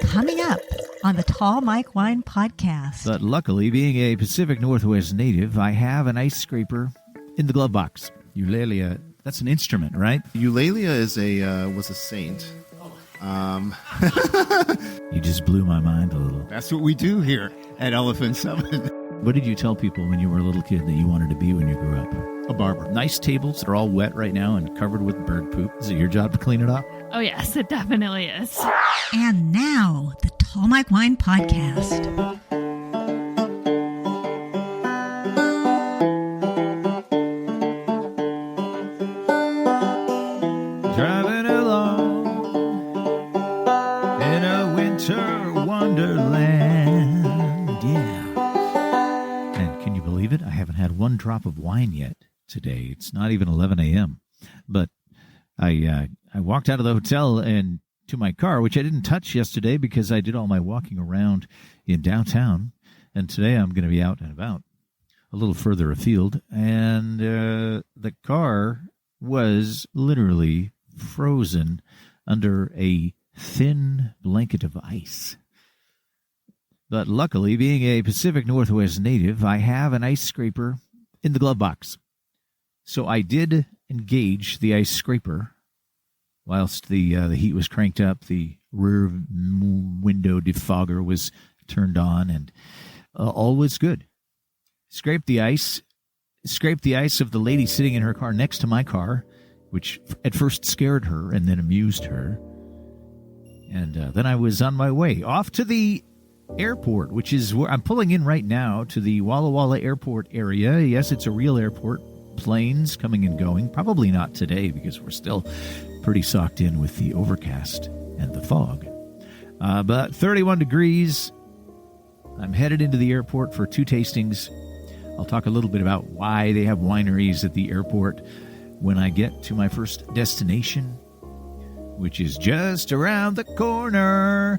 Coming up on the Tall Mike Wine Podcast. But luckily, being a Pacific Northwest native, I have an ice scraper in the glove box. Eulalia, that's an instrument, right? Eulalia was a saint. You just blew my mind a little. That's what we do here at Elephant Summit. What did you tell people when you were a little kid that you wanted to be when you grew up? A barber. Nice tables that are all wet right now and covered with bird poop. Is it your job to clean it up? Oh, yes, it definitely is. And now, the Tall Mike Wine Podcast. Driving along in a winter wonderland. Yeah. And can you believe it? I haven't had one drop of wine yet today. It's not even 11 a.m. But I walked out of the hotel and to my car, which I didn't touch yesterday because I did all my walking around in downtown. And today I'm going to be out and about a little further afield. And the car was literally frozen under a thin blanket of ice. But luckily, being a Pacific Northwest native, I have an ice scraper in the glove box. So I did engage the ice scraper whilst the heat was cranked up, the rear window defogger was turned on, and all was good. Scraped the ice of the lady sitting in her car next to my car, which at first scared her and then amused her. And then I was on my way off to the airport, which is where I'm pulling in right now, to the Walla Walla airport area. Yes, it's a real airport. Planes coming and going. Probably not today because we're still pretty socked in with the overcast and the fog. But 31 degrees. I'm headed into the airport for 2 tastings. I'll talk a little bit about why they have wineries at the airport when I get to my first destination, which is just around the corner,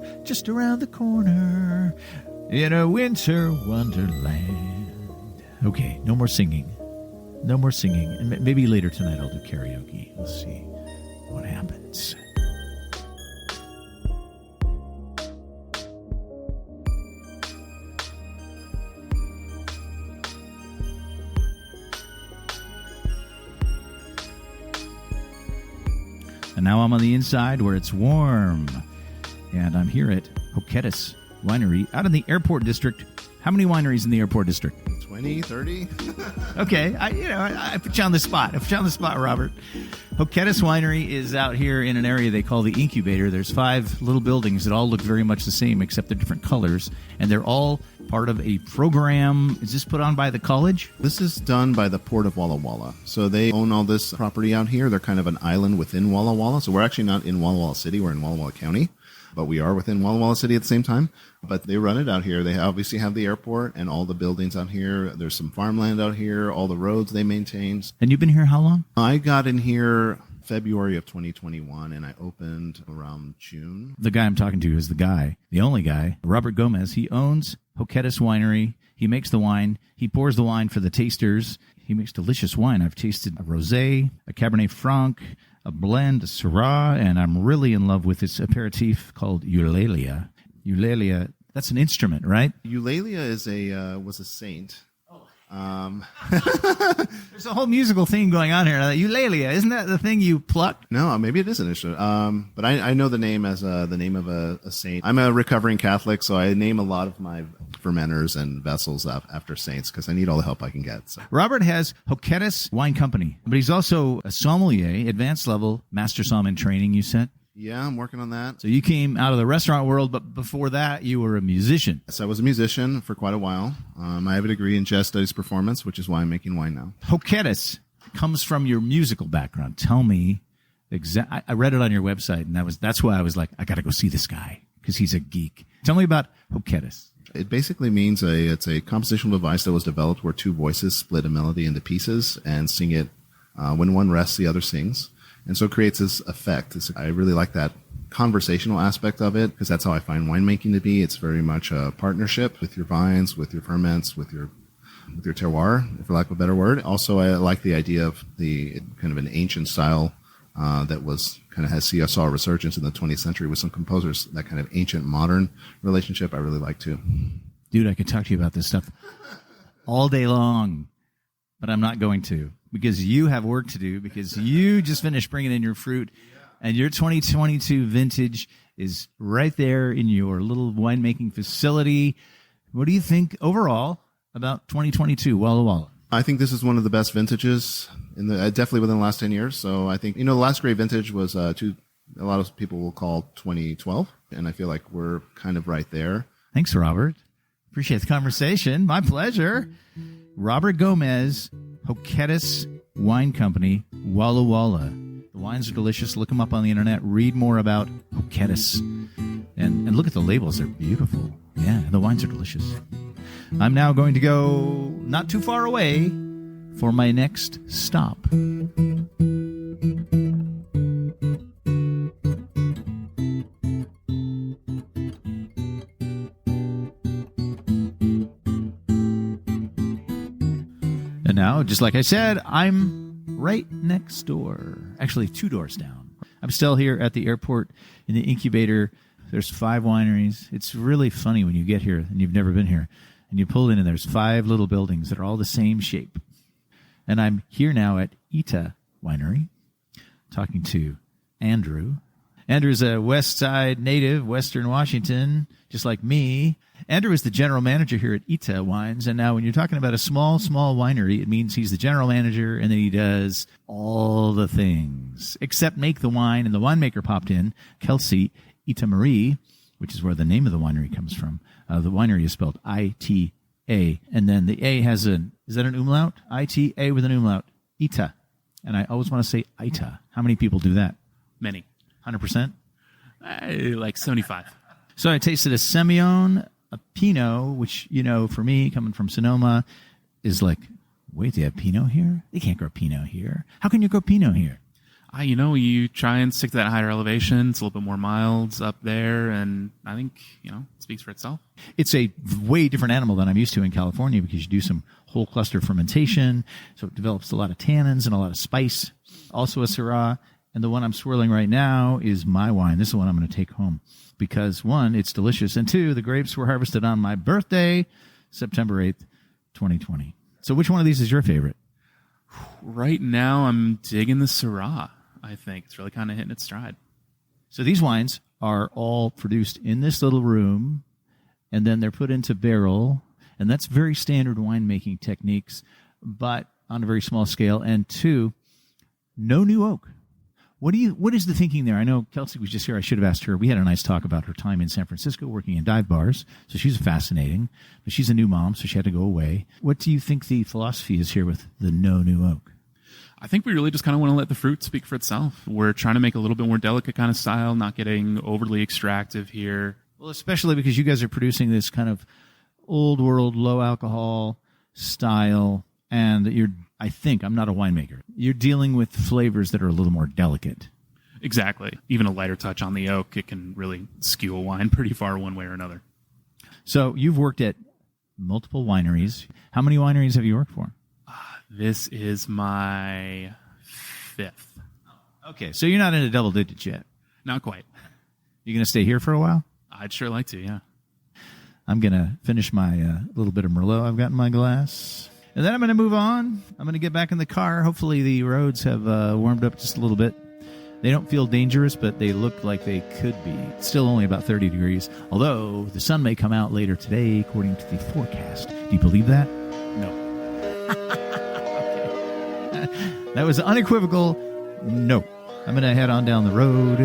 in a winter wonderland. Okay, no more singing. And maybe later tonight I'll do karaoke. We'll see what happens. And now I'm on the inside where it's warm. And I'm here at Hoquetus Winery out in the airport district. How many wineries in the airport district? 20, 30. Okay, I put you on the spot. Robert. Hoquetus Winery is out here in an area they call the Incubator. There's 5 little buildings that all look very much the same, except they're different colors, and they're all part of a program. Is this put on by the college? This is done by the Port of Walla Walla. So they own all this property out here. They're kind of an island within Walla Walla. So we're actually not in Walla Walla City. We're in Walla Walla County. But we are within Walla Walla City at the same time. But they run it out here. They obviously have the airport and all the buildings out here. There's some farmland out here, all the roads they maintain. And you've been here how long? I got in here February of 2021, and I opened around June. The guy I'm talking to is the only guy, Robert Gomez. He owns Hoquetus Winery. He makes the wine. He pours the wine for the tasters. He makes delicious wine. I've tasted a rosé, a Cabernet Franc, a blend, a Syrah, and I'm really in love with this aperitif called Eulalia. Eulalia, that's an instrument, right? Eulalia was a saint. There's a whole musical theme going on here. Eulalia, isn't that the thing you pluck? No, maybe it is an instrument. But I know the name as the name of a saint. I'm a recovering Catholic, so I name a lot of my fermenters and vessels after saints because I need all the help I can get. So. Robert has Hoquetus Wine Company, but he's also a sommelier, advanced level, master som in training, you said? Yeah, I'm working on that. So you came out of the restaurant world, but before that, you were a musician. Yes, I was a musician for quite a while. I have a degree in jazz studies performance, which is why I'm making wine now. Hoquetus comes from your musical background. Tell me I read it on your website, and that's why I was like, I got to go see this guy because he's a geek. Tell me about Hoquetus. It basically means it's a compositional device that was developed where 2 voices split a melody into pieces and sing it. When one rests, the other sings. And so it creates this effect. I really like that conversational aspect of it because that's how I find winemaking to be. It's very much a partnership with your vines, with your ferments, with your terroir, for lack of a better word. Also, I like the idea of the kind of an ancient style that was kind of saw a resurgence in the 20th century with some composers. That kind of ancient modern relationship I really like too. Dude, I could talk to you about this stuff all day long, but I'm not going to, because you have work to do, because you just finished bringing in your fruit, and your 2022 vintage is right there in your little winemaking facility. What do you think overall about 2022 Walla Walla? I think this is one of the best vintages definitely within the last 10 years. So I think, the last great vintage was a lot of people will call 2012. And I feel like we're kind of right there. Thanks, Robert. Appreciate the conversation. My pleasure. Robert Gomez, Hoquetus Wine Company, Walla Walla. The wines are delicious. Look them up on the internet. Read more about Hoquetus. And look at the labels. They're beautiful. Yeah, the wines are delicious. I'm now going to go not too far away for my next stop. And now, just like I said, I'm right next door. Actually, 2 doors down. I'm still here at the airport in the incubator. There's 5 wineries. It's really funny when you get here and you've never been here. And you pull in and there's 5 little buildings that are all the same shape. And I'm here now at Ita Winery, talking to Andrew. Andrew's a West Side native, Western Washington, just like me. Andrew is the general manager here at Ita Wines. And now when you're talking about a small winery, it means he's the general manager and then he does all the things, except make the wine. And the winemaker popped in, Kelsey Ita Marie, which is where the name of the winery comes from. The winery is spelled I-T-A. And then the A has is that an umlaut? I-T-A with an umlaut. Ita. And I always want to say Ita. How many people do that? Many. 100%? Like 75. So I tasted a Semillon, a Pinot, which, for me, coming from Sonoma, is like, wait, they have Pinot here? They can't grow Pinot here. How can you grow Pinot here? You try and stick to that higher elevation. It's a little bit more mild up there, and I think, it speaks for itself. It's a way different animal than I'm used to in California because you do some whole cluster fermentation, so it develops a lot of tannins and a lot of spice. Also a Syrah, and the one I'm swirling right now is my wine. This is the one I'm going to take home because, 1, it's delicious, and 2, the grapes were harvested on my birthday, September 8th, 2020. So which one of these is your favorite? Right now, I'm digging the Syrah. I think it's really kind of hitting its stride. So these wines are all produced in this little room, and then they're put into barrel, and that's very standard winemaking techniques, but on a very small scale. And 2, no new oak. What is the thinking there? I know Kelsey was just here. I should have asked her. We had a nice talk about her time in San Francisco working in dive bars, so she's fascinating. But she's a new mom, so she had to go away. What do you think the philosophy is here with the no new oak? I think we really just kind of want to let the fruit speak for itself. We're trying to make a little bit more delicate kind of style, not getting overly extractive here. Well, especially because you guys are producing this kind of old world, low alcohol style, and I'm not a winemaker. You're dealing with flavors that are a little more delicate. Exactly. Even a lighter touch on the oak, it can really skew a wine pretty far one way or another. So you've worked at multiple wineries. How many wineries have you worked for? This is my 5th. Okay, so you're not in a double digit yet. Not quite. You going to stay here for a while? I'd sure like to, yeah. I'm going to finish my little bit of Merlot I've got in my glass. And then I'm going to move on. I'm going to get back in the car. Hopefully the roads have warmed up just a little bit. They don't feel dangerous, but they look like they could be. It's still only about 30 degrees, although the sun may come out later today, according to the forecast. Do you believe that? No. That was unequivocal no. I'm going to head on down the road.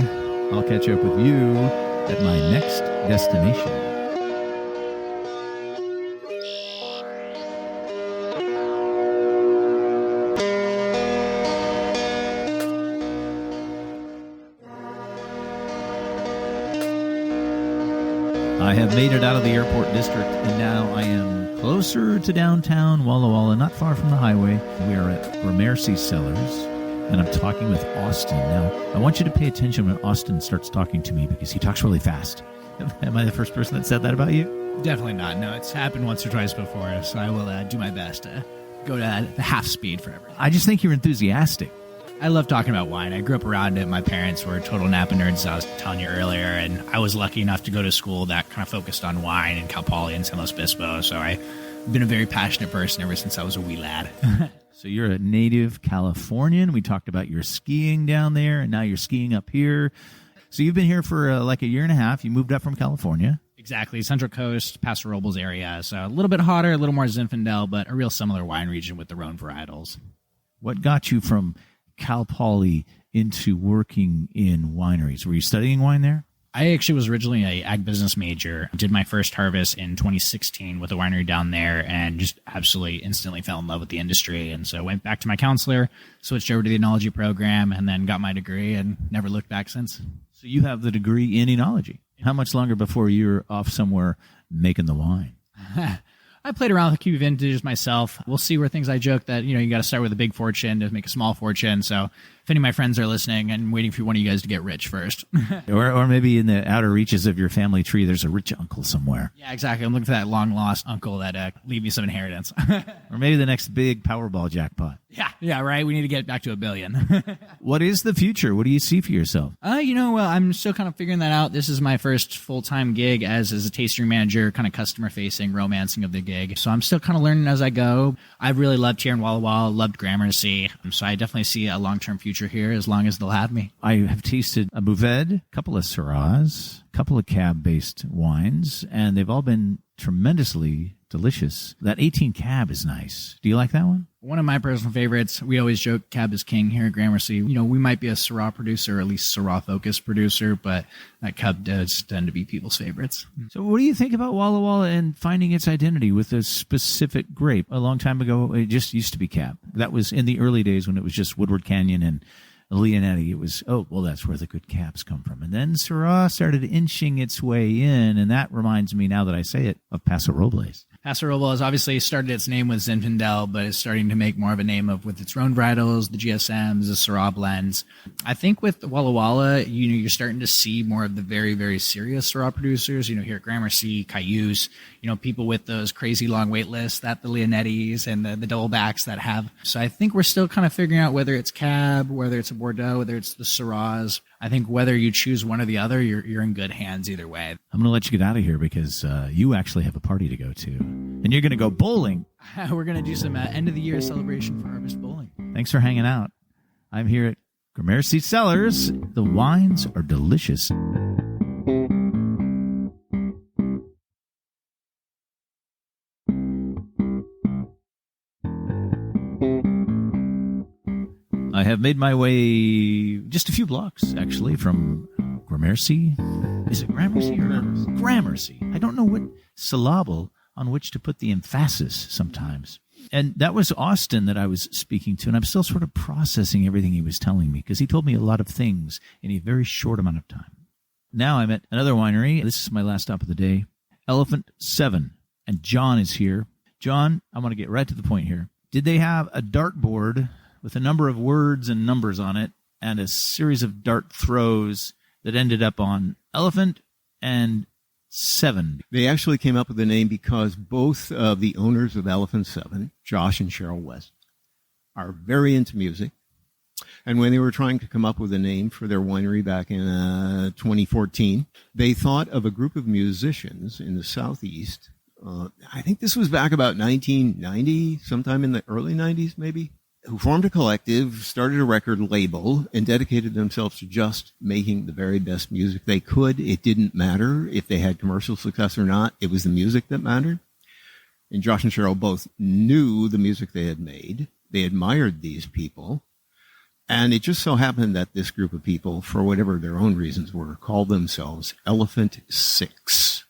I'll catch up with you at my next destination. I have made it out of the airport district, and now I am closer to downtown Walla Walla, not far from the highway. We are at Gramercy Cellars, and I'm talking with Austin. Now, I want you to pay attention when Austin starts talking to me because he talks really fast. Am I the first person that said that about you? Definitely not. No, it's happened once or twice before, so I will do my best to go to half speed for everything. I just think you're enthusiastic. I love talking about wine. I grew up around it. My parents were total Napa nerds, as I was telling you earlier, and I was lucky enough to go to school that kind of focused on wine in Cal Poly and San Luis Obispo, so I've been a very passionate person ever since I was a wee lad. So you're a native Californian. We talked about your skiing down there, and now you're skiing up here. So you've been here for like a year and a half. You moved up from California. Exactly. Central Coast, Paso Robles area. So a little bit hotter, a little more Zinfandel, but a real similar wine region with their own varietals. What got you from Cal Poly into working in wineries? Were you studying wine there? I actually was originally an ag business major. Did my first harvest in 2016 with a winery down there and just absolutely instantly fell in love with the industry. And so I went back to my counselor, switched over to the enology program, and then got my degree and never looked back since. So you have the degree in enology. How much longer before you're off somewhere making the wine? I played around with a few vintages myself. We'll see where things. I joke that, you got to start with a big fortune to make a small fortune. So if any of my friends are listening, I'm waiting for one of you guys to get rich first. or maybe in the outer reaches of your family tree, there's a rich uncle somewhere. Yeah, exactly. I'm looking for that long-lost uncle that leave me some inheritance. Or maybe the next big Powerball jackpot. Yeah, right. We need to get back to $1 billion. What is the future? What do you see for yourself? I'm still kind of figuring that out. This is my first full-time gig as a tasting manager, kind of customer-facing, romancing of the gig. So I'm still kind of learning as I go. I've really loved here in Walla Walla, loved Gramercy. So I definitely see a long-term future here as long as they'll have me. I have tasted a Mourvedre, a couple of Syrahs, a couple of cab-based wines, and they've all been tremendously delicious. That 18 cab is nice. Do you like that one? One of my personal favorites. We always joke cab is king here at Gramercy. We might be a Syrah producer, or at least Syrah-focused producer, but that cab does tend to be people's favorites. So what do you think about Walla Walla and finding its identity with a specific grape? A long time ago, it just used to be cab. That was in the early days when it was just Woodward Canyon and Leonetti. It was, that's where the good cabs come from. And then Syrah started inching its way in, and that reminds me, now that I say it, of Paso Robles. Paso Robles obviously started its name with Zinfandel, but it's starting to make more of a name with its own varietals, the GSMs, the Syrah blends. I think with Walla Walla, you're starting to see more of the very, very serious Syrah producers, here at Gramercy, Cayuse, people with those crazy long wait lists that the Leonettis and the doublebacks that have. So I think we're still kind of figuring out whether it's Cab, whether it's a Bordeaux, whether it's the Syrahs. I think whether you choose one or the other, you're in good hands either way. I'm going to let you get out of here because you actually have a party to go to. And you're going to go bowling. We're going to do some end of the year celebration for Harvest Bowling. Thanks for hanging out. I'm here at Gramercy Cellars. The wines are delicious. I have made my way just a few blocks, actually, from Gramercy. Is it Gramercy or Gramercy? I don't know what syllable on which to put the emphasis sometimes. And that was Austin that I was speaking to, and I'm still sort of processing everything he was telling me because he told me a lot of things in a very short amount of time. Now I'm at another winery. This is my last stop of the day, Elephant 7, and John is here. John, I want to get right to the point here. Did they have a dartboard with a number of words and numbers on it and a series of dart throws that ended up on Elephant and 7? They actually came up with the name because both of the owners of Elephant 7, Josh and Cheryl West, are very into music. And when they were trying to come up with a name for their winery back in 2014, they thought of a group of musicians in the Southeast. I think this was back about 1990, sometime in the early 90s maybe, who formed a collective, started a record label, and dedicated themselves to just making the very best music they could. It didn't matter if they had commercial success or not. It was the music that mattered. And Josh and Cheryl both knew the music they had made. They admired these people. And it just so happened that this group of people, for whatever their own reasons were, called themselves Elephant 6.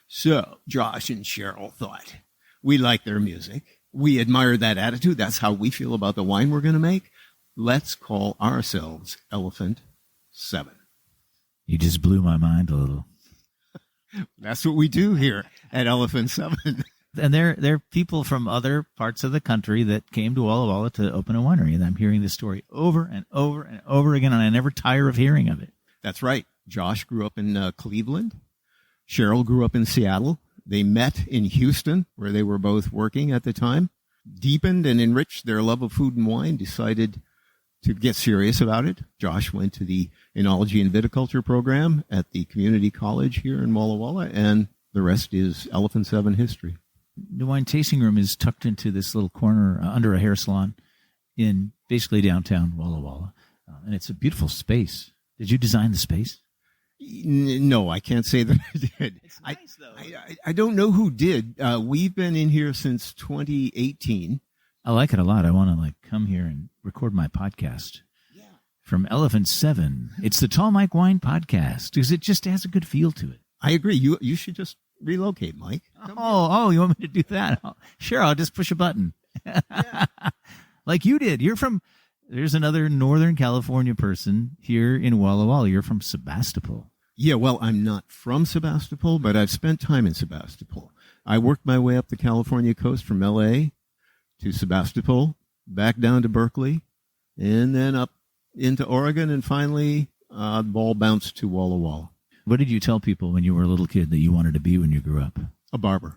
So Josh and Cheryl thought, we like their music. We admire that attitude. That's how we feel about the wine we're going to make. Let's call ourselves Elephant 7. You just blew my mind a little. That's what we do here at Elephant 7. And they're people from other parts of the country that came to Walla Walla to open a winery. And I'm hearing this story over and over and over again, and I never tire of hearing of it. That's right. Josh grew up in Cleveland. Cheryl grew up in Seattle. They met in Houston, where they were both working at the time, deepened and enriched their love of food and wine, decided to get serious about it. Josh went to the enology and viticulture program at the community college here in Walla Walla, and the rest is Elephant 7 history. The wine tasting room is tucked into this little corner under a hair salon in basically downtown Walla Walla. And it's a beautiful space. Did you design the space? No, I can't say that I did. It's nice, though. I don't know who did. We've been in here since 2018. I like it a lot. I want to come here and record my podcast. Yeah. From Elephant 7. It's the Tall Mike Wine Podcast because it just has a good feel to it. I agree. You should just relocate, Mike. Oh, you want me to do that? Sure, I'll just push a button. Yeah. Like you did. There's another Northern California person here in Walla Walla. You're from Sebastopol. Yeah, well, I'm not from Sebastopol, but I've spent time in Sebastopol. I worked my way up the California coast from L.A. to Sebastopol, back down to Berkeley, and then up into Oregon, and finally the ball bounced to Walla Walla. What did you tell people when you were a little kid that you wanted to be when you grew up? A barber.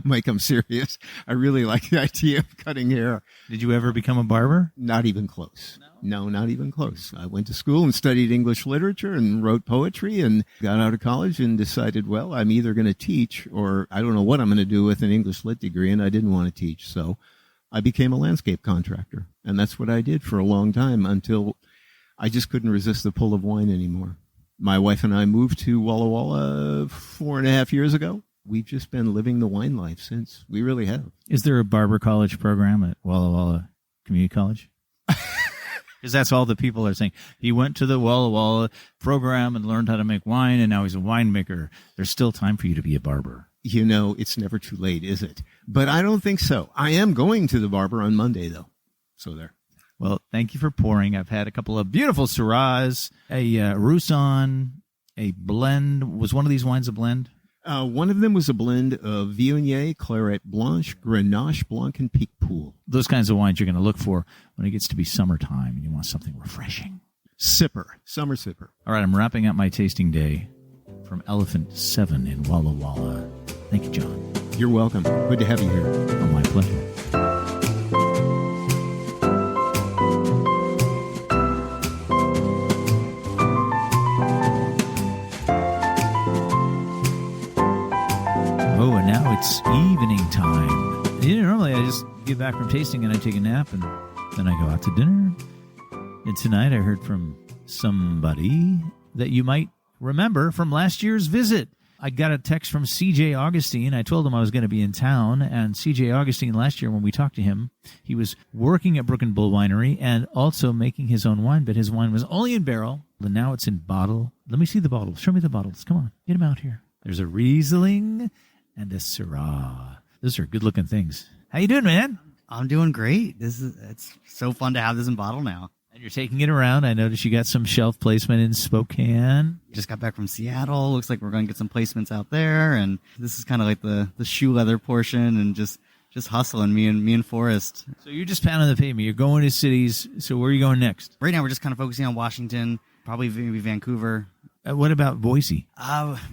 Mike, I'm serious. I really like the idea of cutting hair. Did you ever become a barber? Not even close. No, not even close. I went to school and studied English literature and wrote poetry and got out of college and decided, well, I'm either going to teach or I don't know what I'm going to do with an English lit degree, and I didn't want to teach. So I became a landscape contractor, and that's what I did for a long time until I just couldn't resist the pull of wine anymore. My wife and I moved to Walla Walla 4.5 years ago. We've just been living the wine life since. We really have. Is there a barber college program at Walla Walla Community College? Because that's all the people are saying. He went to the Walla Walla program and learned how to make wine, and now he's a winemaker. There's still time for you to be a barber. You know, it's never too late, is it? But I don't think so. I am going to the barber on Monday, though. So there. Well, thank you for pouring. I've had a couple of beautiful Syrahs, a Roussan, a blend. Was one of these wines a blend? One of them was a blend of Viognier, Claret Blanche, Grenache Blanc, and Picpoul. Those kinds of wines you're going to look for when it gets to be summertime and you want something refreshing. Sipper. Summer sipper. All right, I'm wrapping up my tasting day from Elephant 7 in Walla Walla. Thank you, John. You're welcome. Good to have you here. Oh, my pleasure. Oh, and now it's evening time. Normally I just get back from tasting and I take a nap and then I go out to dinner. And tonight I heard from somebody that you might remember from last year's visit. I got a text from C.J. Augustine. I told him I was going to be in town, and C.J. Augustine last year when we talked to him, he was working at Brooke and Bull Winery and also making his own wine, but his wine was only in barrel, and now it's in bottle. Let me see the bottles. Show me the bottles. Come on, get them out here. There's a Riesling and a Syrah. Those are good-looking things. How you doing, man? I'm doing great. It's so fun to have this in bottle now. And you're taking it around. I noticed you got some shelf placement in Spokane. Just got back from Seattle. Looks like we're going to get some placements out there. And this is kind of like the shoe leather portion and just hustling me and Forrest. So you're just pounding the pavement. You're going to cities. So where are you going next? Right now we're just kind of focusing on Washington, probably maybe Vancouver. What about Boise? We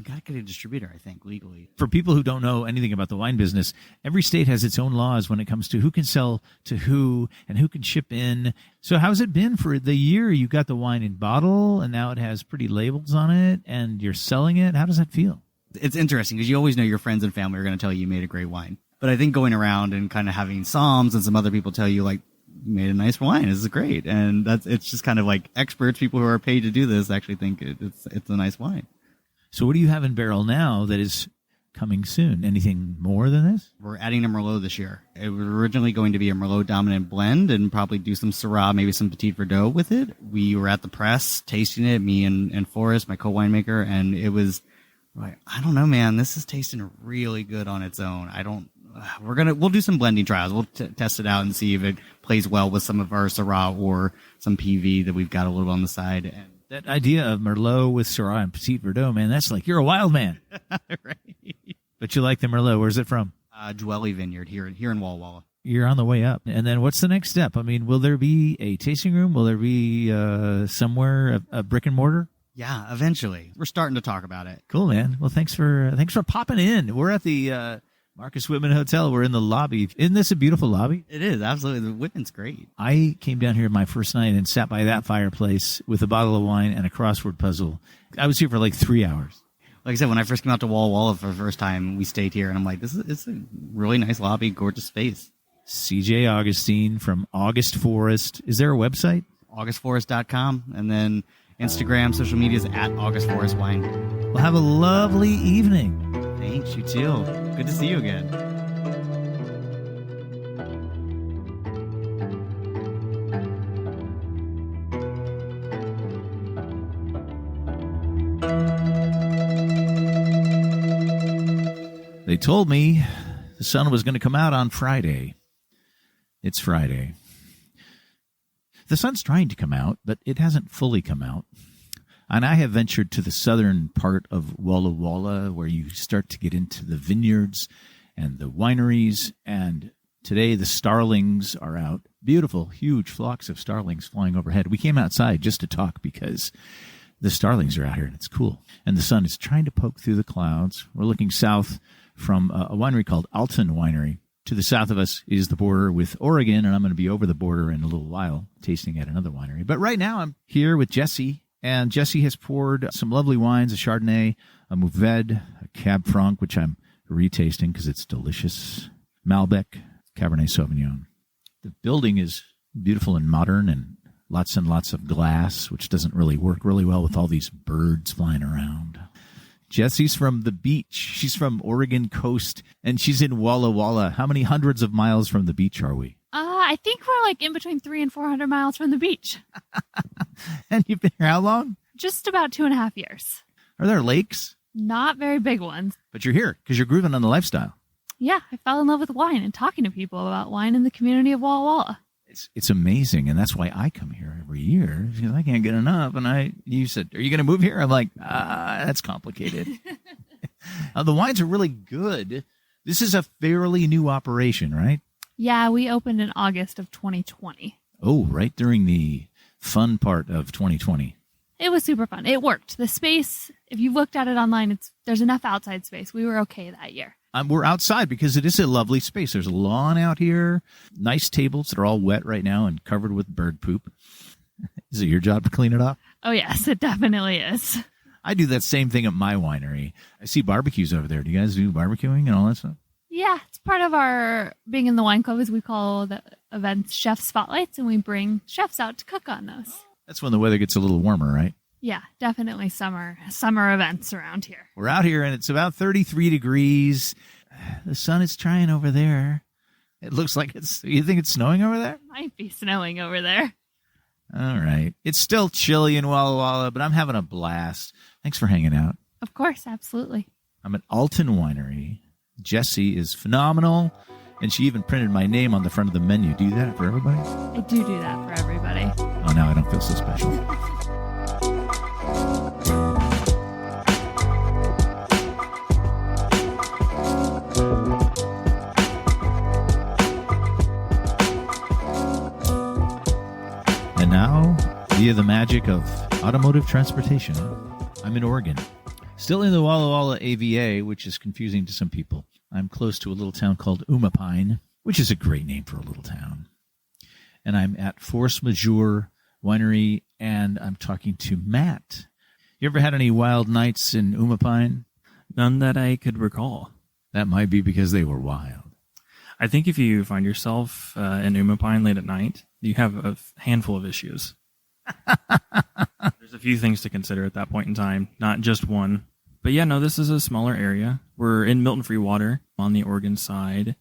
got to get a distributor, I think, legally. For people who don't know anything about the wine business, every state has its own laws when it comes to who can sell to who and who can ship in. So how's it been for the year? You got the wine in bottle, and now it has pretty labels on it, and you're selling it. How does that feel? It's interesting because you always know your friends and family are going to tell you made a great wine. But I think going around and kind of having Psalms and some other people tell you, like, you made a nice wine. This is great. And it's just kind of like experts, people who are paid to do this, actually think it's a nice wine. So what do you have in barrel now that is coming soon? Anything more than this? We're adding a Merlot this year. It was originally going to be a Merlot dominant blend and probably do some Syrah, maybe some Petit Verdot with it. We were at the press tasting it, me and Forrest, my co-winemaker, and it was like, I don't know, man, this is tasting really good on its own. We'll do some blending trials. We'll test it out and see if it plays well with some of our Syrah or some PV that we've got a little on the side. And that idea of Merlot with Syrah and Petit Verdot, man, that's like, you're a wild man. right. But you like the Merlot. Where's it from? Dwelly Vineyard here in Walla Walla. You're on the way up. And then what's the next step? I mean, will there be a tasting room? Will there be somewhere a brick and mortar? Yeah, eventually. We're starting to talk about it. Cool, man. Well, thanks for popping in. We're at the Marcus Whitman Hotel. We're in the lobby. Isn't this a beautiful lobby? It is, absolutely. The Whitman's great. I came down here my first night and sat by that fireplace with a bottle of wine and a crossword puzzle. I was here for like 3 hours. Like I said, when I first came out to Walla Walla for the first time, we stayed here, and I'm like, it's a really nice lobby, gorgeous space. CJ Augustine from August Forest. Is there a website? AugustForest.com, and then Instagram, social media is at August Forest Wine. Well, have a lovely evening. Thanks, you too. Good to see you again. They told me the sun was going to come out on Friday. It's Friday. The sun's trying to come out, but it hasn't fully come out. And I have ventured to the southern part of Walla Walla, where you start to get into the vineyards and the wineries. And today the starlings are out. Beautiful, huge flocks of starlings flying overhead. We came outside just to talk because the starlings are out here and it's cool. And the sun is trying to poke through the clouds. We're looking south from a winery called Alton Winery. To the south of us is the border with Oregon, and I'm going to be over the border in a little while, tasting at another winery. But right now I'm here with Jesse, and Jesse has poured some lovely wines, a Chardonnay, a Mourvèdre, a Cab Franc, which I'm retasting because it's delicious, Malbec, Cabernet Sauvignon. The building is beautiful and modern and lots of glass, which doesn't really work really well with all these birds flying around. Jessie's from the beach. She's from Oregon coast, and she's in Walla Walla. How many hundreds of miles from the beach are we? I think we're like in between 300 and 400 miles from the beach. And you've been here how long? Just about 2.5 years. Are there lakes? Not very big ones. But you're here because you're grooving on the lifestyle. Yeah, I fell in love with wine and talking to people about wine in the community of Walla Walla. It's amazing, and that's why I come here every year, because I can't get enough. And you said, are you going to move here? I'm like, that's complicated. The wines are really good. This is a fairly new operation, right? Yeah, we opened in August of 2020. Oh, right during the fun part of 2020. It was super fun. It worked. The space, if you looked at it online, there's enough outside space. We were okay that year. We're outside because it is a lovely space. There's a lawn out here, nice tables that are all wet right now and covered with bird poop. Is it your job to clean it up? Oh, yes, it definitely is. I do that same thing at my winery. I see barbecues over there. Do you guys do barbecuing and all that stuff? Yeah, it's part of our being in the wine club, as we call the events chef spotlights, and we bring chefs out to cook on those. That's when the weather gets a little warmer, right? Yeah, definitely summer events around here. We're out here, and it's about 33 degrees. The sun is trying over there. It looks like you think it's snowing over there? Might be snowing over there. All right. It's still chilly in Walla Walla, but I'm having a blast. Thanks for hanging out. Of course, absolutely. I'm at Alton Winery. Jessie is phenomenal, and she even printed my name on the front of the menu. Do you do that for everybody? I do that for everybody. Oh, now I don't feel so special. And now, via the magic of automotive transportation, I'm in Oregon. Still in the Walla Walla AVA, which is confusing to some people. I'm close to a little town called Umapine, which is a great name for a little town. And I'm at Force Majeure Winery, and I'm talking to Matt. You ever had any wild nights in Umapine? None that I could recall. That might be because they were wild. I think if you find yourself in Umapine late at night, you have a handful of issues. There's a few things to consider at that point in time, not just one. But yeah, no, this is a smaller area. We're in Milton Free Water on the Oregon side.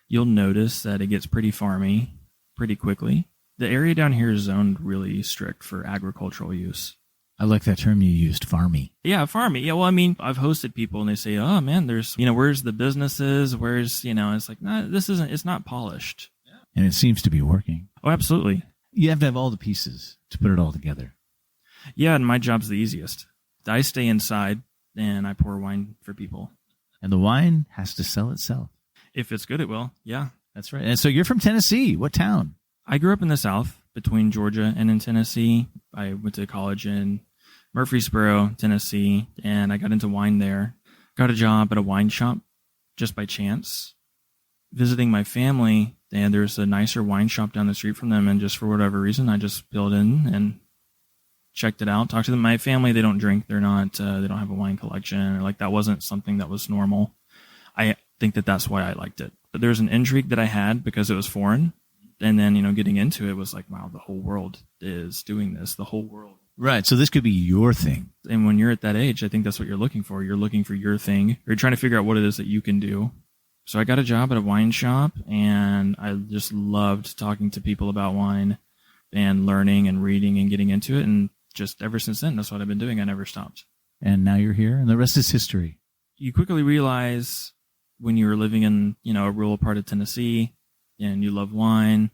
You'll notice that it gets pretty farmy pretty quickly. The area down here is zoned really strict for agricultural use. I like that term you used, farmy. Yeah, farmy. Yeah, well, I mean, I've hosted people and they say, oh man, there's, where's the businesses? Where's, it's like, nah, it's not polished. And it seems to be working. Oh, absolutely. You have to have all the pieces to put it all together. Yeah, and my job's the easiest. I stay inside and I pour wine for people. And the wine has to sell itself. If it's good, it will. Yeah. That's right. And so you're from Tennessee. What town? I grew up in the South between Georgia and in Tennessee. I went to college in Murfreesboro, Tennessee, and I got into wine there. Got a job at a wine shop just by chance, visiting my family, and there's a nicer wine shop down the street from them, and just for whatever reason, I just peeled in and checked it out, talked to them. My family, they don't drink. They're not, they don't have a wine collection, or like that wasn't something that was normal. I think that that's why I liked it. But there's an intrigue that I had because it was foreign. And then, getting into it was like, wow, the whole world is doing this. The whole world. Right. So this could be your thing. And when you're at that age, I think that's what you're looking for. You're looking for your thing. You're trying to figure out what it is that you can do. So I got a job at a wine shop, and I just loved talking to people about wine and learning and reading and getting into it. And just ever since then, that's what I've been doing. I never stopped. And now you're here, and the rest is history. You quickly realize when you're living in, a rural part of Tennessee and you love wine,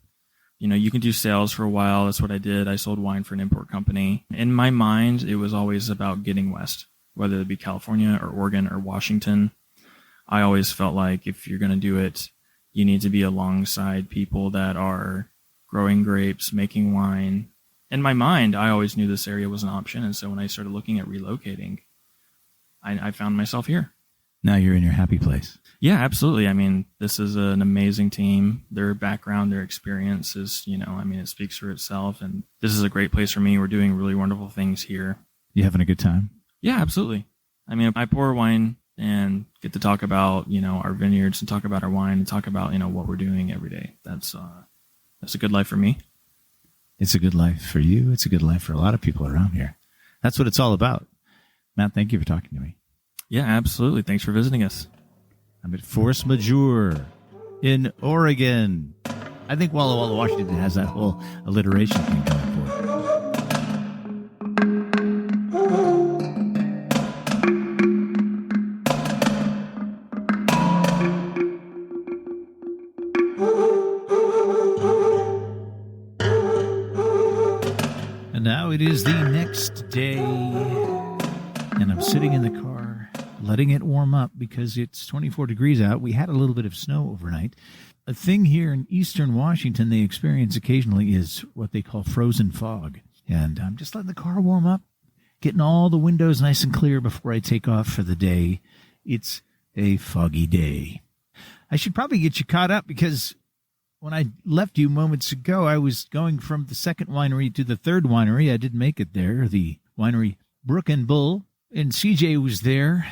you can do sales for a while. That's what I did. I sold wine for an import company. In my mind, it was always about getting west, whether it be California or Oregon or Washington. I always felt like if you're going to do it, you need to be alongside people that are growing grapes, making wine. In my mind, I always knew this area was an option. And so when I started looking at relocating, I found myself here. Now you're in your happy place. Yeah, absolutely. I mean, this is an amazing team. Their background, their experience is, it speaks for itself. And this is a great place for me. We're doing really wonderful things here. You having a good time? Yeah, absolutely. I mean, I pour wine and get to talk about, our vineyards and talk about our wine and talk about, what we're doing every day. That's a good life for me. It's a good life for you. It's a good life for a lot of people around here. That's what it's all about. Matt, thank you for talking to me. Yeah, absolutely. Thanks for visiting us. I'm at Forest Majeure in Oregon. I think Walla Walla, Washington has that whole alliteration thing going for it. And now it is the next day, and I'm sitting in the car, letting it warm up because it's 24 degrees out. We had a little bit of snow overnight. A thing here in eastern Washington they experience occasionally is what they call frozen fog. And I'm just letting the car warm up, getting all the windows nice and clear before I take off for the day. It's a foggy day. I should probably get you caught up because when I left you moments ago, I was going from the second winery to the third winery. I didn't make it there, the winery Brooke and Bull. And CJ was there,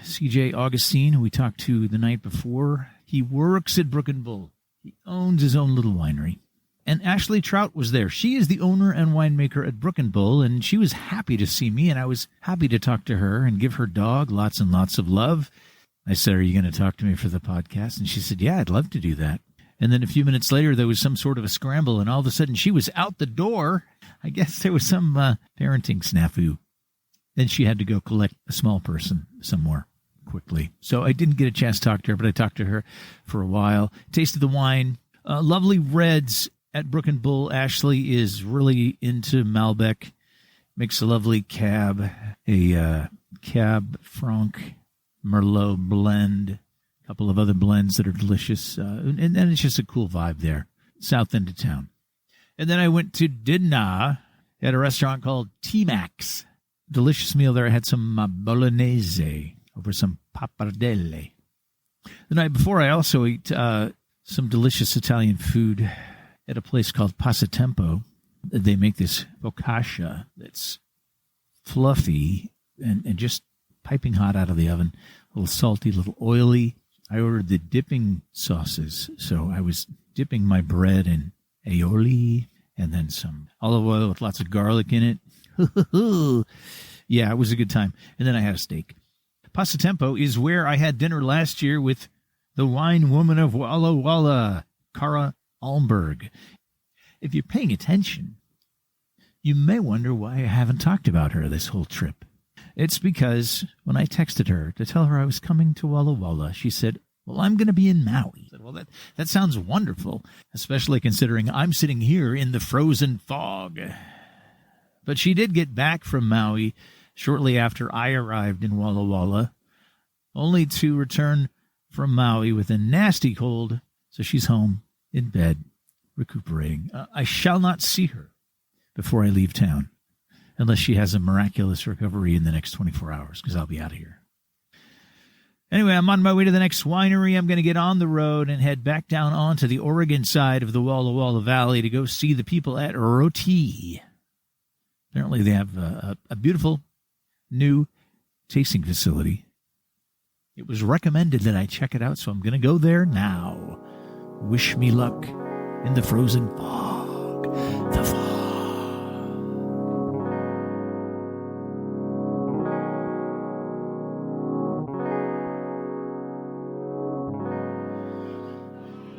CJ Augustine, who we talked to the night before. He works at Brooke and Bull. He owns his own little winery. And Ashley Trout was there. She is the owner and winemaker at Brooke and Bull, and she was happy to see me, and I was happy to talk to her and give her dog lots and lots of love. I said, "Are you going to talk to me for the podcast?" And she said, "Yeah, I'd love to do that." And then a few minutes later, there was some sort of a scramble, and all of a sudden she was out the door. I guess there was some parenting snafu. Then she had to go collect a small person somewhere quickly. So I didn't get a chance to talk to her, but I talked to her for a while. Tasted the wine. Lovely reds at Brooke and Bull. Ashley is really into Malbec. Makes a lovely cab, a Cab Franc Merlot blend. Couple of other blends that are delicious, and it's just a cool vibe there, south end of town. And then I went to dinner at a restaurant called TMacs. Delicious meal there. I had some bolognese over some pappardelle. The night before, I also ate some delicious Italian food at a place called Passatempo. They make this focaccia that's fluffy and just piping hot out of the oven, a little salty, a little oily. I ordered the dipping sauces, so I was dipping my bread in aioli and then some olive oil with lots of garlic in it. Yeah, it was a good time. And then I had a steak. Passatempo is where I had dinner last year with the wine woman of Walla Walla, Cara Almberg. If you're paying attention, you may wonder why I haven't talked about her this whole trip. It's because when I texted her to tell her I was coming to Walla Walla, she said, "Well, I'm going to be in Maui." I said, "Well, that sounds wonderful, especially considering I'm sitting here in the frozen fog." But she did get back from Maui shortly after I arrived in Walla Walla, only to return from Maui with a nasty cold, so she's home in bed, recuperating. I shall not see her before I leave town, unless she has a miraculous recovery in the next 24 hours, because I'll be out of here. Anyway, I'm on my way to the next winery. I'm going to get on the road and head back down onto the Oregon side of the Walla Walla Valley to go see the people at Rotie. Apparently, they have a beautiful new tasting facility. It was recommended that I check it out, so I'm going to go there now. Wish me luck in the frozen fog. The fog.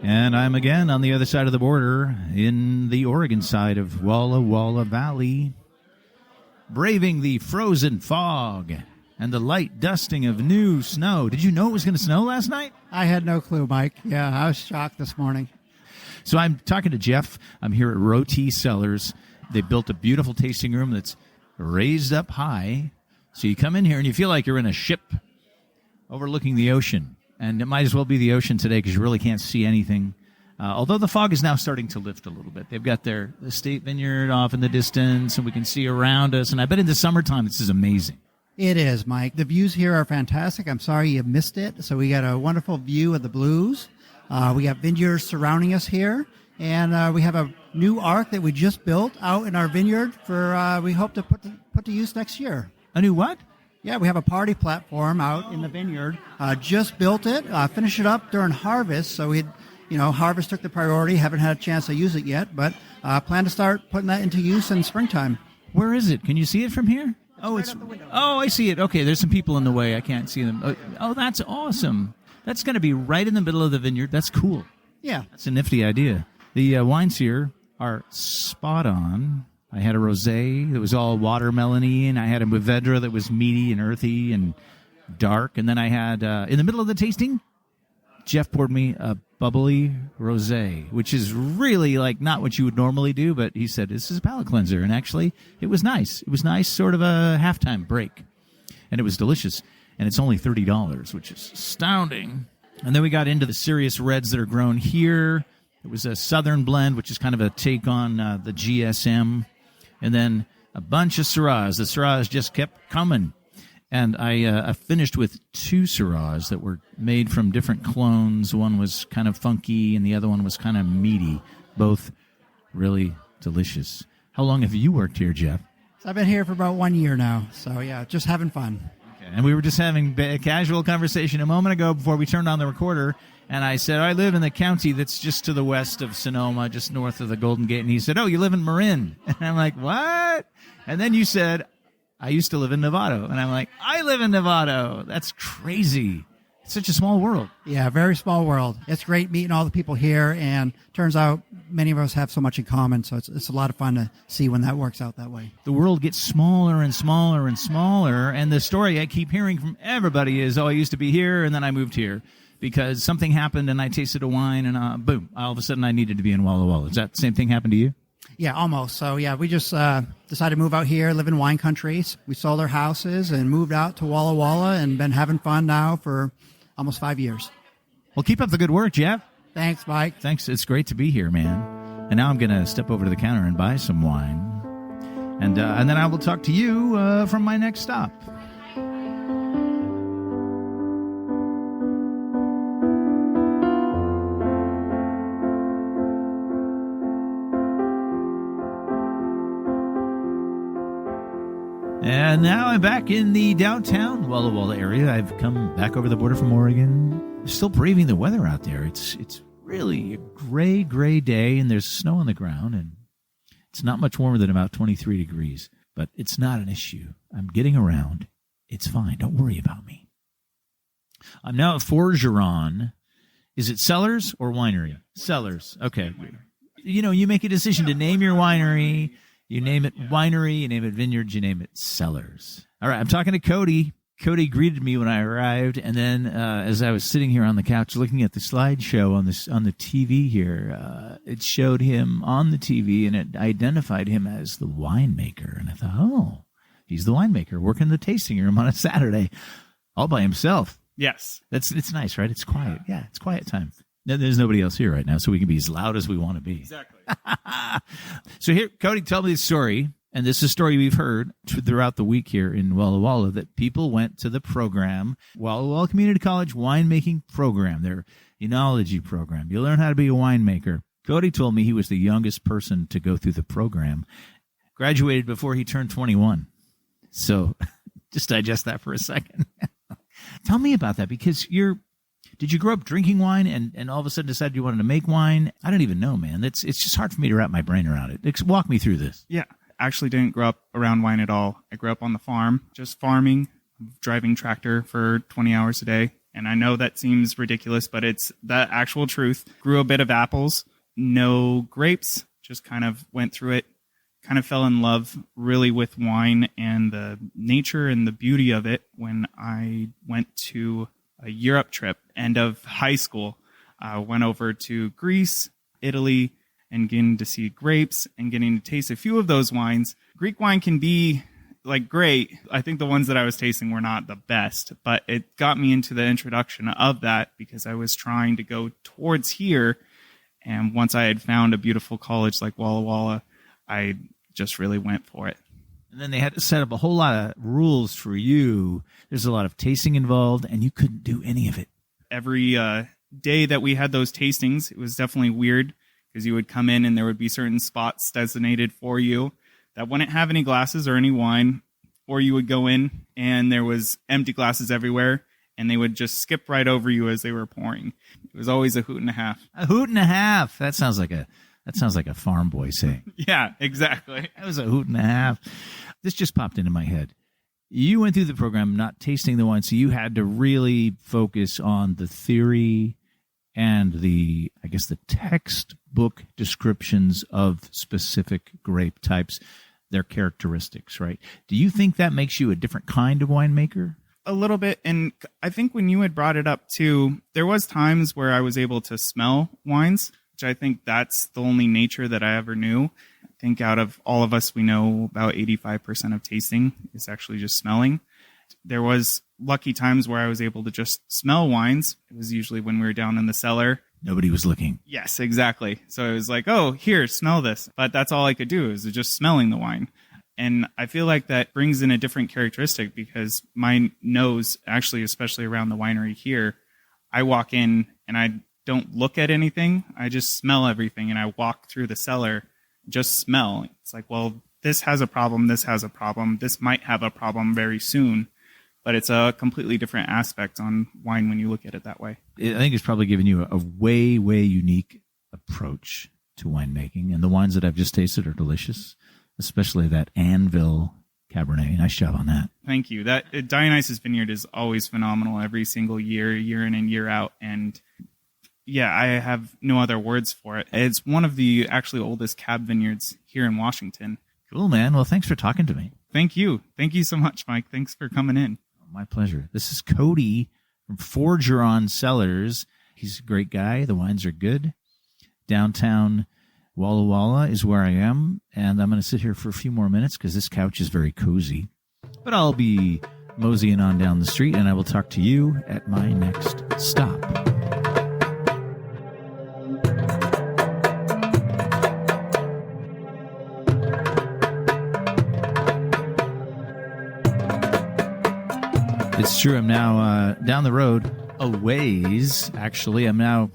And I'm again on the other side of the border in the Oregon side of Walla Walla Valley, braving the frozen fog and the light dusting of new snow. Did you know it was going to snow last night? I had no clue, Mike. Yeah, I was shocked this morning. So I'm talking to Jeff. I'm here at Rotie Cellars. They built a beautiful tasting room that's raised up high. So you come in here and you feel like you're in a ship overlooking the ocean. And it might as well be the ocean today because you really can't see anything. Although the fog is now starting to lift a little bit. They've got the state vineyard off in the distance, and we can see around us. And I bet in the summertime, this is amazing. It is, Mike. The views here are fantastic. I'm sorry you missed it. So we got a wonderful view of the blues. We got vineyards surrounding us here. And we have a new ark that we just built out in our vineyard for we hope to put to use next year. A new what? Yeah, we have a party platform out in the vineyard. Just built it, finished it up during harvest. So harvest took the priority. Haven't had a chance to use it yet, but plan to start putting that into use in springtime. Where is it? Can you see it from here? It's right Oh, I see it. Okay, there's some people in the way. I can't see them. Oh, that's awesome. That's going to be right in the middle of the vineyard. That's cool. Yeah. That's a nifty idea. The wines here are spot on. I had a rosé that was all watermelon-y, and I had a Mourvedre that was meaty and earthy and dark. And then I had, in the middle of the tasting, Jeff poured me a bubbly rosé, which is really like not what you would normally do, but he said, this is a palate cleanser. And actually, it was nice. It was nice, sort of a halftime break. And it was delicious. And it's only $30, which is astounding. And then we got into the serious reds that are grown here. It was a Southern blend, which is kind of a take on the GSM. And then a bunch of Syrahs. The Syrahs just kept coming. And I finished with two Syrahs that were made from different clones. One was kind of funky, and the other one was kind of meaty. Both really delicious. How long have you worked here, Jeff? So I've been here for about 1 year now. So, yeah, just having fun. Okay. And we were just having a casual conversation a moment ago before we turned on the recorder. And I said, I live in the county that's just to the west of Sonoma, just north of the Golden Gate. And he said, oh, you live in Marin. And I'm like, what? And then you said, I used to live in Novato. And I'm like, I live in Novato. That's crazy. It's such a small world. Yeah, very small world. It's great meeting all the people here. And turns out many of us have so much in common. So it's a lot of fun to see when that works out that way. The world gets smaller and smaller and smaller. And the story I keep hearing from everybody is, oh, I used to be here and then I moved here. Because something happened and I tasted a wine and boom, all of a sudden I needed to be in Walla Walla. Does that same thing happen to you? Yeah, almost. So, yeah, we just decided to move out here, live in wine country. We sold our houses and moved out to Walla Walla and been having fun now for almost 5 years. Well, keep up the good work, Jeff. Thanks, Mike. Thanks. It's great to be here, man. And now I'm going to step over to the counter and buy some wine. And then I will talk to you from my next stop. And now I'm back in the downtown Walla Walla area. I've come back over the border from Oregon. Still braving the weather out there. It's really a gray day, and there's snow on the ground, and it's not much warmer than about 23 degrees. But it's not an issue. I'm getting around. It's fine. Don't worry about me. I'm now at Forgeron. Is it Cellars or Winery? Cellars. Okay. You make a decision to name your winery. You name it Winery, you name it Vineyards, you name it Cellars. All right, I'm talking to Cody. Cody greeted me when I arrived, and then as I was sitting here on the couch looking at the slideshow on the TV here, it showed him on the TV, and it identified him as the winemaker. And I thought, oh, he's the winemaker working the tasting room on a Saturday all by himself. Yes. It's nice, right? It's quiet. Yeah, it's quiet time. There's nobody else here right now, so we can be as loud as we want to be. Exactly. So here, Cody, tell me the story. And this is a story we've heard throughout the week here in Walla Walla, that people went to the program, Walla Walla Community College winemaking program, their enology program. You learn how to be a winemaker. Cody told me he was the youngest person to go through the program, graduated before he turned 21. So just digest that for a second. Tell me about that, because did you grow up drinking wine and all of a sudden decided you wanted to make wine? I don't even know, man. It's just hard for me to wrap my brain around it. Walk me through this. Yeah, actually didn't grow up around wine at all. I grew up on the farm, just farming, driving tractor for 20 hours a day. And I know that seems ridiculous, but it's the actual truth. Grew a bit of apples, no grapes, just kind of went through it. Kind of fell in love really with wine and the nature and the beauty of it when I went to a Europe trip, end of high school. Went over to Greece, Italy, and getting to see grapes and getting to taste a few of those wines. Greek wine can be like great. I think the ones that I was tasting were not the best, but it got me into the introduction of that because I was trying to go towards here. And once I had found a beautiful college like Walla Walla, I just really went for it. And then they had to set up a whole lot of rules for you. There's a lot of tasting involved, and you couldn't do any of it. Every day that we had those tastings, it was definitely weird because you would come in and there would be certain spots designated for you that wouldn't have any glasses or any wine, or you would go in and there was empty glasses everywhere, and they would just skip right over you as they were pouring. It was always a hoot and a half. A hoot and a half. That sounds like a farm boy saying. Yeah, exactly. That was a hoot and a half. This just popped into my head. You went through the program not tasting the wine, so you had to really focus on the theory and the textbook descriptions of specific grape types, their characteristics, right? Do you think that makes you a different kind of winemaker? A little bit, and I think when you had brought it up too, there was times where I was able to smell wines, which I think that's the only nature that I ever knew. I think out of all of us, we know about 85% of tasting is actually just smelling. There was lucky times where I was able to just smell wines. It was usually when we were down in the cellar. Nobody was looking. Yes, exactly. So it was like, oh, here, smell this. But that's all I could do is just smelling the wine. And I feel like that brings in a different characteristic because my nose, actually, especially around the winery here, I walk in and I don't look at anything. I just smell everything. And I walk through the cellar, just smell. It's like, well, this has a problem. This has a problem. This might have a problem very soon. But it's a completely different aspect on wine when you look at it that way. I think it's probably given you a way, way unique approach to winemaking. And the wines that I've just tasted are delicious, especially that Anvil Cabernet. Nice job on that. Thank you. That Dionysus Vineyard is always phenomenal every single year, year in and year out. And yeah, I have no other words for it. It's one of the actually oldest cab vineyards here in Washington. Cool, man. Well, thanks for talking to me. Thank you. Thank you so much, Mike. Thanks for coming in. My pleasure. This is Cody from Forgeron Cellars. He's a great guy. The wines are good. Downtown Walla Walla is where I am, and I'm going to sit here for a few more minutes because this couch is very cozy. But I'll be moseying on down the street, and I will talk to you at my next stop. It's true. I'm now down the road a ways. Actually, I'm now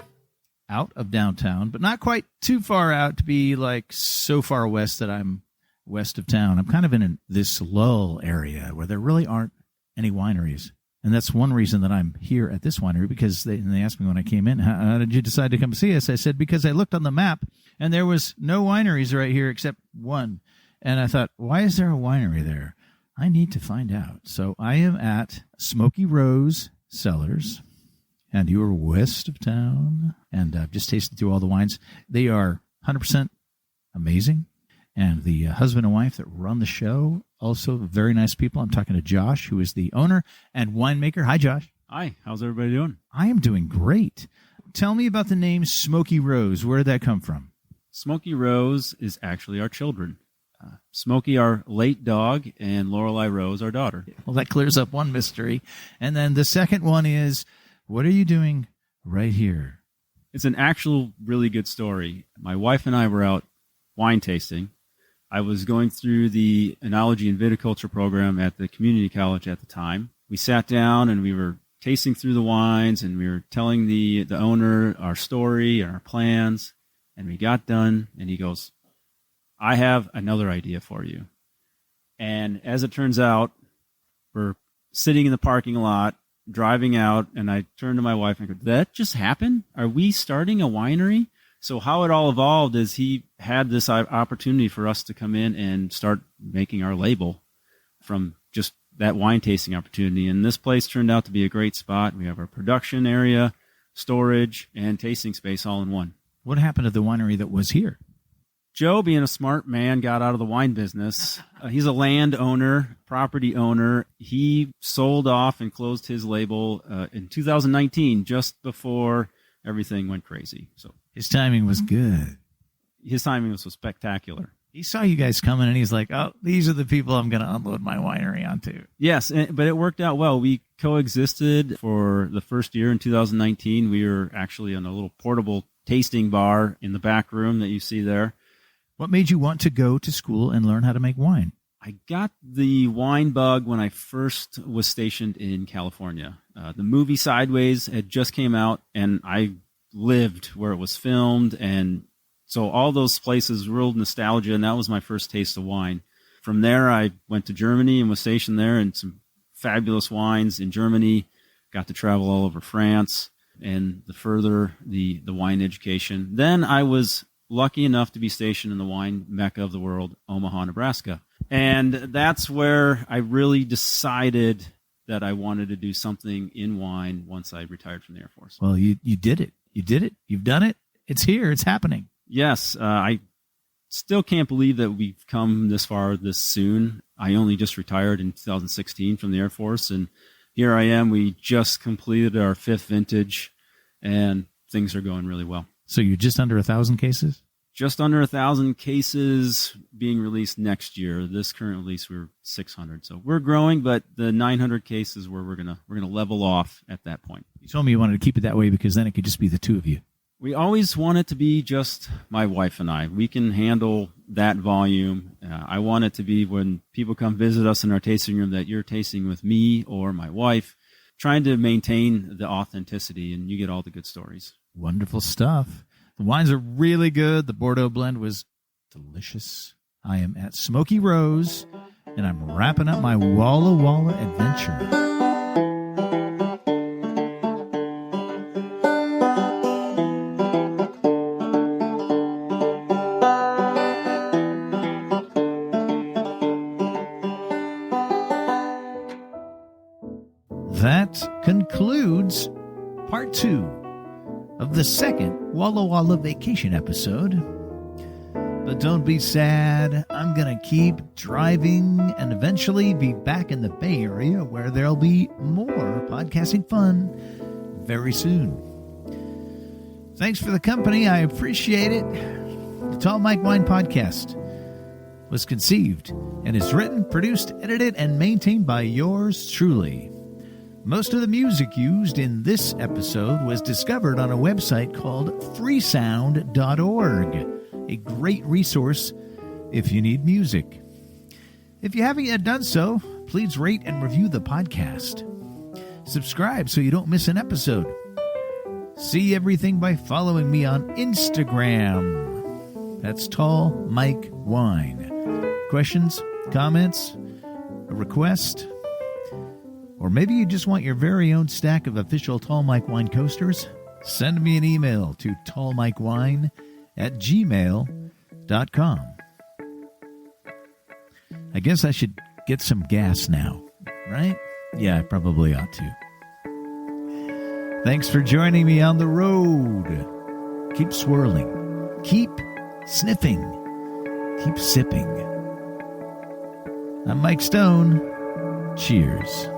out of downtown, but not quite too far out to be like so far west that I'm west of town. I'm kind of in this lull area where there really aren't any wineries. And that's one reason that I'm here at this winery, because they asked me when I came in, how did you decide to come see us? I said, because I looked on the map and there was no wineries right here except one. And I thought, why is there a winery there? I need to find out. So I am at Smoky Rose Cellars, and you are west of town. And I've just tasted through all the wines. They are 100% amazing. And the husband and wife that run the show, also very nice people. I'm talking to Josh, who is the owner and winemaker. Hi, Josh. Hi. How's everybody doing? I am doing great. Tell me about the name Smoky Rose. Where did that come from? Smoky Rose is actually our children. Smoky, our late dog, and Lorelei Rose, our daughter. Well, that clears up one mystery. And then the second one is, what are you doing right here? It's an actual really good story. My wife and I were out wine tasting. I was going through the enology and viticulture program at the community college at the time. We sat down and we were tasting through the wines, and we were telling the owner our story and our plans. And we got done, and he goes, I have another idea for you. And as it turns out, we're sitting in the parking lot, driving out, and I turned to my wife and I go, did that just happen? Are we starting a winery? So how it all evolved is he had this opportunity for us to come in and start making our label from just that wine tasting opportunity. And this place turned out to be a great spot. We have our production area, storage, and tasting space all in one. What happened to the winery that was here? Joe, being a smart man, got out of the wine business. He's a landowner, property owner. He sold off and closed his label in 2019, just before everything went crazy. So his timing was good. His timing was spectacular. He saw you guys coming, and he's like, oh, these are the people I'm going to unload my winery onto. Yes, but it worked out well. We coexisted for the first year in 2019. We were actually in a little portable tasting bar in the back room that you see there. What made you want to go to school and learn how to make wine? I got the wine bug when I first was stationed in California. The movie Sideways had just came out, and I lived where it was filmed, and so all those places, real nostalgia, and that was my first taste of wine. From there, I went to Germany and was stationed there, and some fabulous wines in Germany. Got to travel all over France, and the further the wine education. Then I was lucky enough to be stationed in the wine mecca of the world, Omaha, Nebraska. And that's where I really decided that I wanted to do something in wine once I retired from the Air Force. Well, you did it. You did it. You've done it. It's here. It's happening. Yes. I still can't believe that we've come this far this soon. I only just retired in 2016 from the Air Force, and here I am. We just completed our 5th vintage, and things are going really well. So you're just under 1,000 cases? Just under 1,000 cases being released next year. This current release, we're 600. So we're growing, but the 900 cases where we're gonna level off at that point. You told me you wanted to keep it that way because then it could just be the two of you. We always want it to be just my wife and I. We can handle that volume. I want it to be when people come visit us in our tasting room that you're tasting with me or my wife, trying to maintain the authenticity, and you get all the good stories. Wonderful stuff. The wines are really good. The Bordeaux blend was delicious. I am at Smoky Rose, and I'm wrapping up my Walla Walla adventure. That concludes part 2 of the second Walla Walla vacation episode. But don't be sad. I'm going to keep driving and eventually be back in the Bay Area where there'll be more podcasting fun very soon. Thanks for the company. I appreciate it. The Tall Mike Wine Podcast was conceived and is written, produced, edited, and maintained by yours truly. Most of the music used in this episode was discovered on a website called freesound.org, a great resource if you need music. If you haven't yet done so, please rate and review the podcast. Subscribe so you don't miss an episode. See everything by following me on Instagram. That's Tall Mike Wine. Questions, comments, a request? Or maybe you just want your very own stack of official Tall Mike Wine coasters? Send me an email to tallmikewine@gmail.com. I guess I should get some gas now, right? Yeah, I probably ought to. Thanks for joining me on the road. Keep swirling. Keep sniffing. Keep sipping. I'm Mike Stone. Cheers.